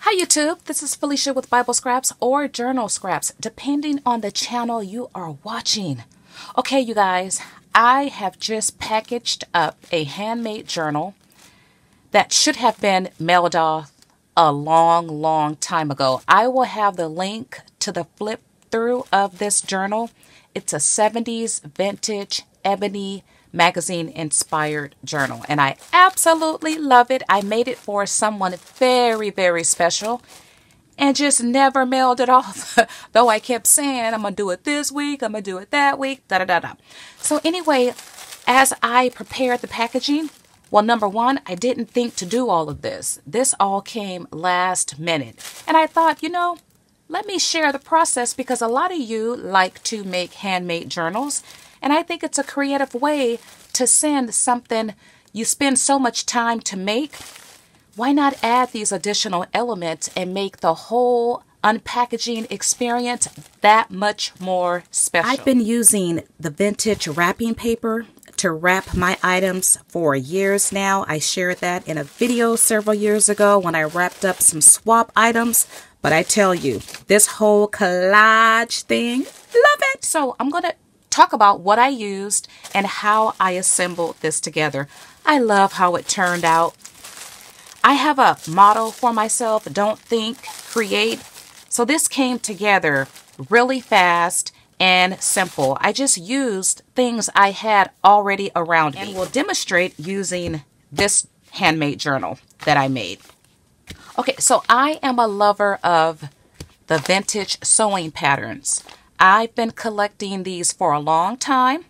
Hi YouTube, this is Felicia with Bible Scraps or Journal Scraps, depending on the channel you are watching. Okay, you guys, I have just packaged up a handmade journal that should have been mailed off a long time ago. I will have the link to the flip through of this journal. It's a 70s vintage ebony magazine inspired journal, and I absolutely love it. I made it for someone very special and just never mailed it off. Though I kept saying I'm gonna do it this week, I'm gonna do it that week, So anyway, as I prepared the packaging, well, number one, I didn't think to do all of this. This all came last minute, and I thought, let me share the process, because a lot of you like to make handmade journals. And I think it's a creative way to send something you spend so much time to make. Why not add these additional elements and make the whole unpackaging experience that much more special? I've been using the vintage wrapping paper to wrap my items for years now. I shared that in a video several years ago when I wrapped up some swap items. But I tell you, this whole collage thing, love it. So I'm going to talk about what I used and how I assembled this together. I love how it turned out. I have a motto for myself: don't think, create. So this came together really fast and simple. I just used things I had already around me, and will demonstrate using this handmade journal that I made. Okay, so I am a lover of the vintage sewing patterns. I've been collecting these for a long time,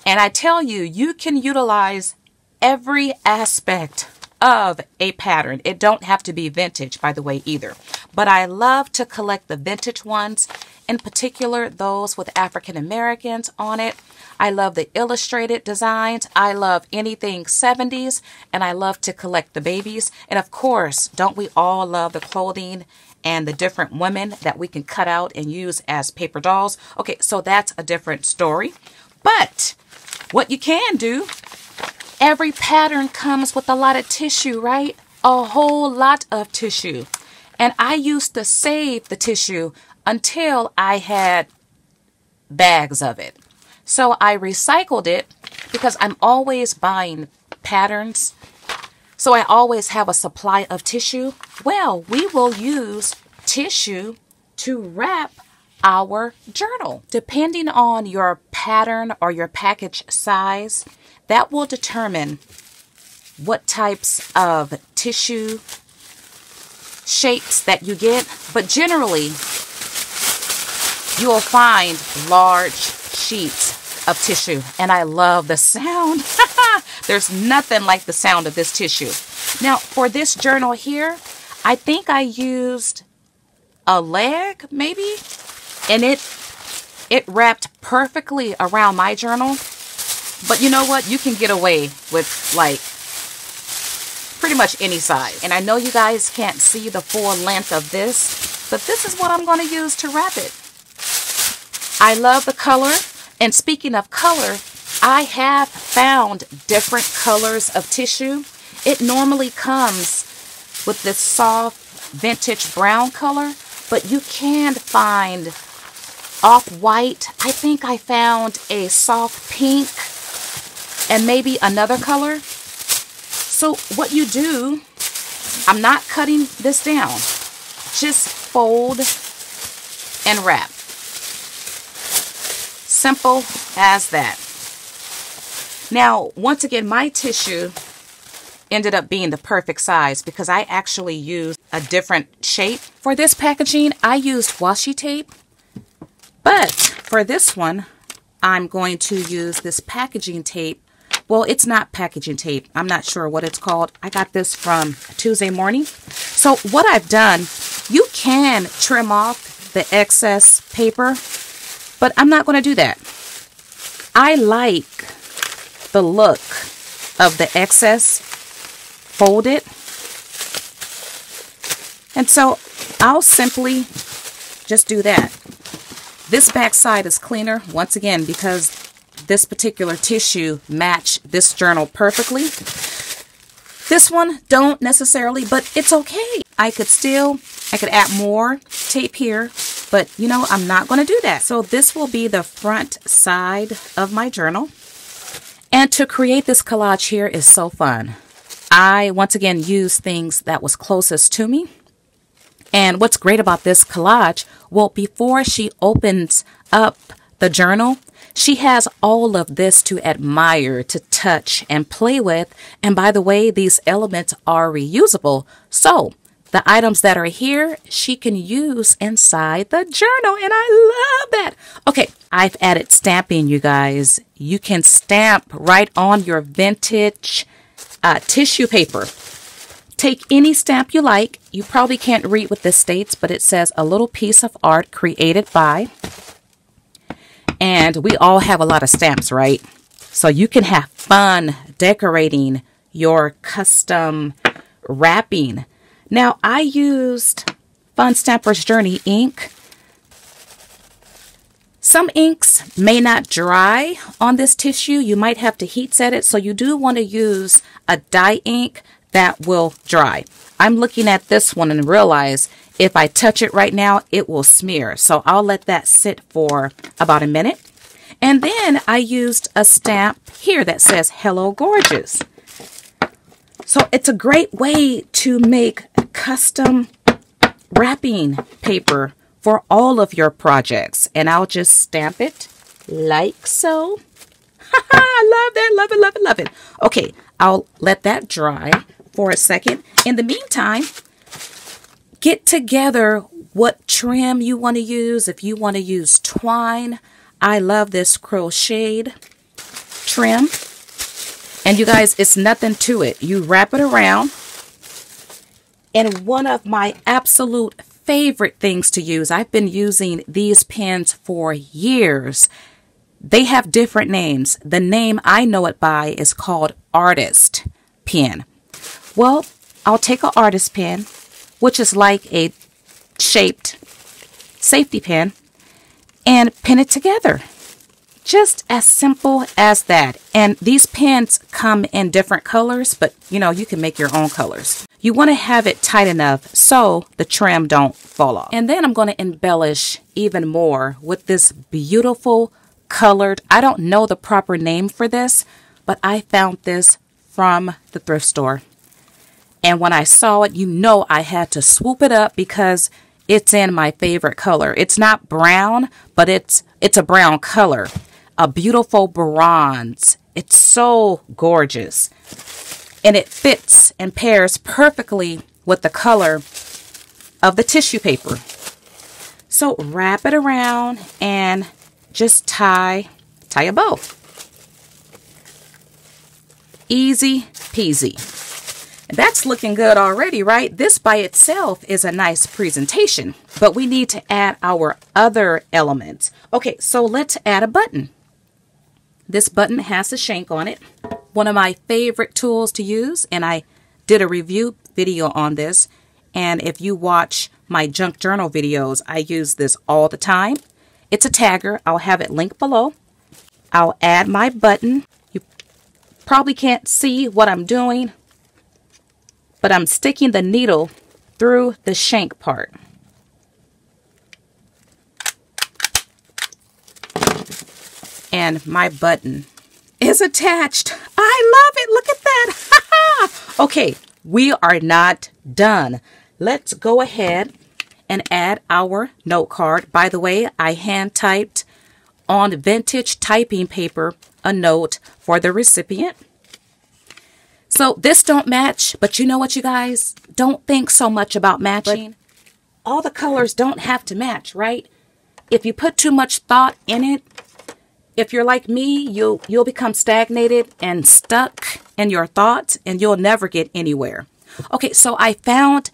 and I tell you, you can utilize every aspect of a pattern. It don't have to be vintage, by the way, either. But I love to collect the vintage ones, in particular those with African Americans on it. I love the illustrated designs. I love anything 70s, and I love to collect the babies. And of course, don't we all love the clothing and the different women that we can cut out and use as paper dolls? Okay, so that's a different story. But what you can do, every pattern comes with a lot of tissue, right? A whole lot of tissue. And I used to save the tissue until I had bags of it. So I recycled it because I'm always buying patterns. So I always have a supply of tissue. Well, we will use tissue to wrap our journal. Depending on your pattern or your package size, that will determine what types of tissue shapes that you get. But generally, you will find large sheets of tissue, and I love the sound. There's nothing like the sound of this tissue. Now, for this journal here, I think I used a leg, maybe, and it wrapped perfectly around my journal. But you know what? You can get away with, like, pretty much any size. And I know you guys can't see the full length of this, but this is what I'm going to use to wrap it. I love the color. And speaking of color, I have found different colors of tissue. It normally comes with this soft vintage brown color, but you can find off-white. I think I found a soft pink and maybe another color. So what you do, I'm not cutting this down. Just fold and wrap. Simple as that. Now, once again, my tissue ended up being the perfect size because I actually used a different shape. For this packaging, I used washi tape. But for this one, I'm going to use this packaging tape. Well, it's not packaging tape. I'm not sure what it's called. I got this from Tuesday Morning. So what I've done, you can trim off the excess paper, but I'm not going to do that. I like the look of the excess folded. And so I'll simply just do that. This back side is cleaner, once again, because this particular tissue matched this journal perfectly. This one don't necessarily, but it's okay. I could add more tape here, but you know, I'm not going to do that. So this will be the front side of my journal. And to create this collage here is so fun. I, once again, used things that was closest to me. And what's great about this collage, well, before she opens up the journal, she has all of this to admire, to touch, and play with. And by the way, these elements are reusable. So the items that are here, she can use inside the journal. And I love that. Okay, I've added stamping, you guys. You can stamp right on your vintage tissue paper. Take any stamp you like. You probably can't read what this states, but it says a little piece of art created by. And we all have a lot of stamps, right? So you can have fun decorating your custom wrapping. Now, I used Fun Stamper's Journey ink. Some inks may not dry on this tissue. You might have to heat set it. So you do want to use a dye ink that will dry. I'm looking at this one and realize if I touch it right now, it will smear. So I'll let that sit for about a minute. And then I used a stamp here that says, Hello Gorgeous. So it's a great way to make custom wrapping paper for all of your projects. And I'll just stamp it like so. I love that. Love it, love it, love it. Okay, I'll let that dry for a second. In the meantime, get together what trim you want to use. If you want to use twine, I love this crocheted trim. And you guys, it's nothing to it. You wrap it around. And one of my absolute favorite things to use, I've been using these pens for years. They have different names. The name I know it by is called Artist Pen. Well, I'll take an artist pen, which is like a shaped safety pin, and pin it together. Just as simple as that. And these pens come in different colors, but you know, you can make your own colors. You want to have it tight enough so the trim don't fall off. And then I'm going to embellish even more with this beautiful colored, I don't know the proper name for this, but I found this from the thrift store. And when I saw it, you know I had to swoop it up because it's in my favorite color. It's not brown, but it's a brown color. A beautiful bronze. It's so gorgeous. And it fits and pairs perfectly with the color of the tissue paper. So wrap it around and just tie a bow. Easy peasy. And that's looking good already, right? This by itself is a nice presentation, but we need to add our other elements. Okay, so let's add a button. This button has a shank on it. One of my favorite tools to use, and I did a review video on this. And if you watch my junk journal videos, I use this all the time. It's a tagger. I'll have it linked below. I'll add my button. You probably can't see what I'm doing, but I'm sticking the needle through the shank part. And my button is attached. I love it. Look at that. Okay, we are not done. Let's go ahead and add our note card. By the way, I hand typed on vintage typing paper a note for the recipient. So this don't match, but you know what, you guys? Don't think so much about matching. But all the colors don't have to match, right? If you put too much thought in it, if you're like me, you'll become stagnated and stuck in your thoughts, and you'll never get anywhere. Okay, so I found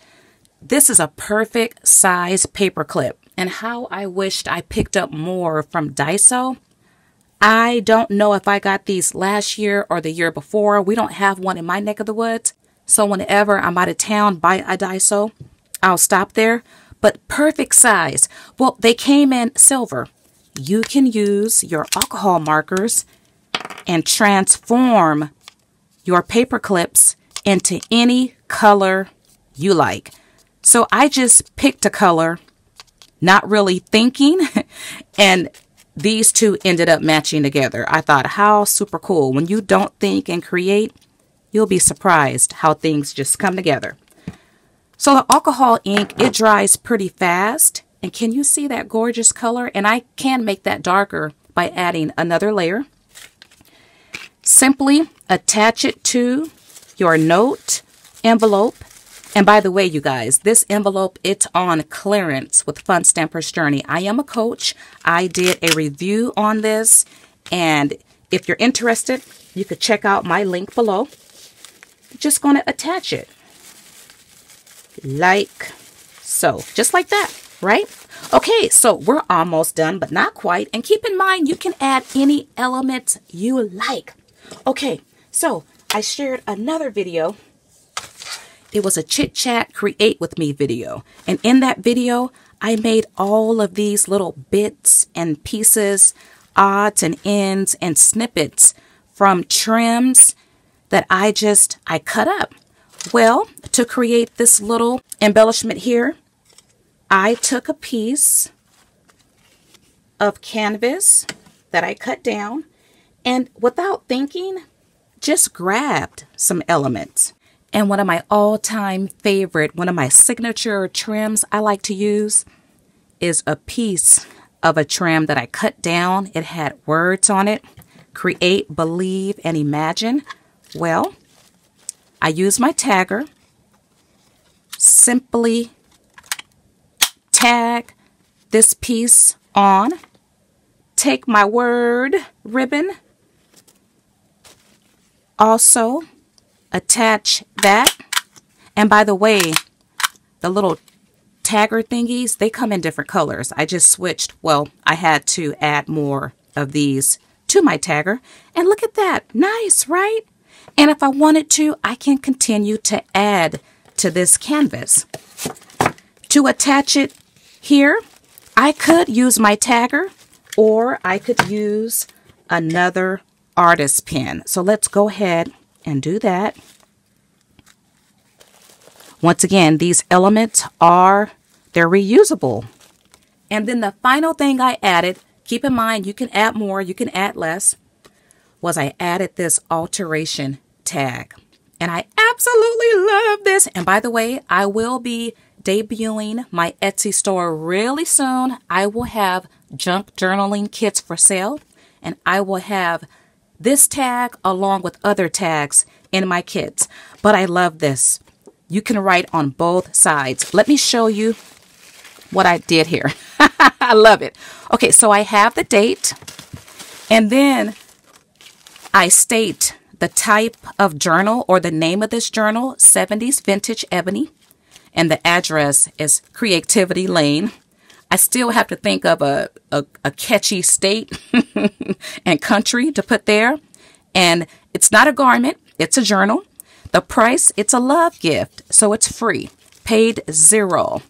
this is a perfect size paper clip, and how I wished I picked up more from Daiso. I don't know if I got these last year or the year before. We don't have one in my neck of the woods. So whenever I'm out of town by a Daiso, I'll stop there. But perfect size. Well, they came in silver. You can use your alcohol markers and transform your paper clips into any color you like. So I just picked a color, not really thinking, and these two ended up matching together. I thought, how super cool. When you don't think and create, you'll be surprised how things just come together. So the alcohol ink, it dries pretty fast. And can you see that gorgeous color? And I can make that darker by adding another layer. Simply attach it to your note envelope. And by the way, you guys, this envelope, it's on clearance with Fun Stamper's Journey. I am a coach. I did a review on this. And if you're interested, you could check out my link below. Just going to attach it like so, just like that, right? Okay, so we're almost done, but not quite. And keep in mind, you can add any elements you like. Okay, so I shared another video. It was a chit chat create with me video. And in that video, I made all of these little bits and pieces, odds and ends and snippets from trims that I cut up. Well, to create this little embellishment here, I took a piece of canvas that I cut down and without thinking, just grabbed some elements. And one of my all-time favorite, one of my signature trims I like to use is a piece of a trim that I cut down. It had words on it, create, believe, and imagine. Well, I use my tagger, simply tag this piece on, take my word ribbon, also attach that. And by the way, the little tagger thingies, they come in different colors. I just switched, well, I had to add more of these to my tagger. And look at that, nice, right? And if I wanted to, I can continue to add to this canvas. To attach it here, I could use my tagger or I could use another artist pen. So let's go ahead and do that. Once again, these elements they're reusable. And then the final thing I added, keep in mind, you can add more, you can add less, was I added this alteration tag. And I absolutely love this. And by the way, I will be debuting my Etsy store really soon. I will have junk journaling kits for sale. And I will have this tag along with other tags in my kits. But I love this. You can write on both sides. Let me show you what I did here. I love it. Okay, so I have the date. And then I state the type of journal or the name of this journal, 70s Vintage Ebony. And the address is Creativity Lane. I still have to think of a catchy state and country to put there. And it's not a garment, it's a journal. The price, it's a love gift, so it's free. Paid $0.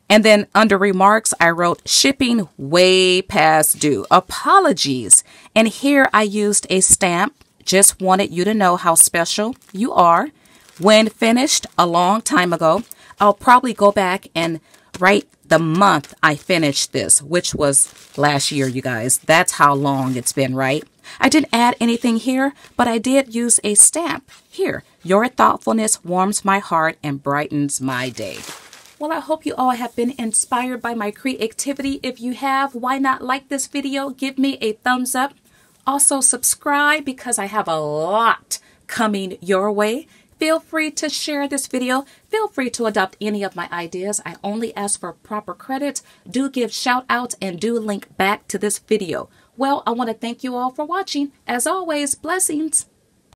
And then under remarks, I wrote shipping way past due. Apologies. And here I used a stamp. Just wanted you to know how special you are. When finished a long time ago, I'll probably go back and write the month I finished this, which was last year, you guys. That's how long it's been, right? I didn't add anything here, but I did use a stamp here. Your thoughtfulness warms my heart and brightens my day. Well, I hope you all have been inspired by my creativity. If you have, why not like this video? Give me a thumbs up. Also subscribe because I have a lot coming your way. Feel free to share this video. Feel free to adopt any of my ideas. I only ask for proper credits. Do give shout outs and do link back to this video. Well, I want to thank you all for watching. As always, blessings.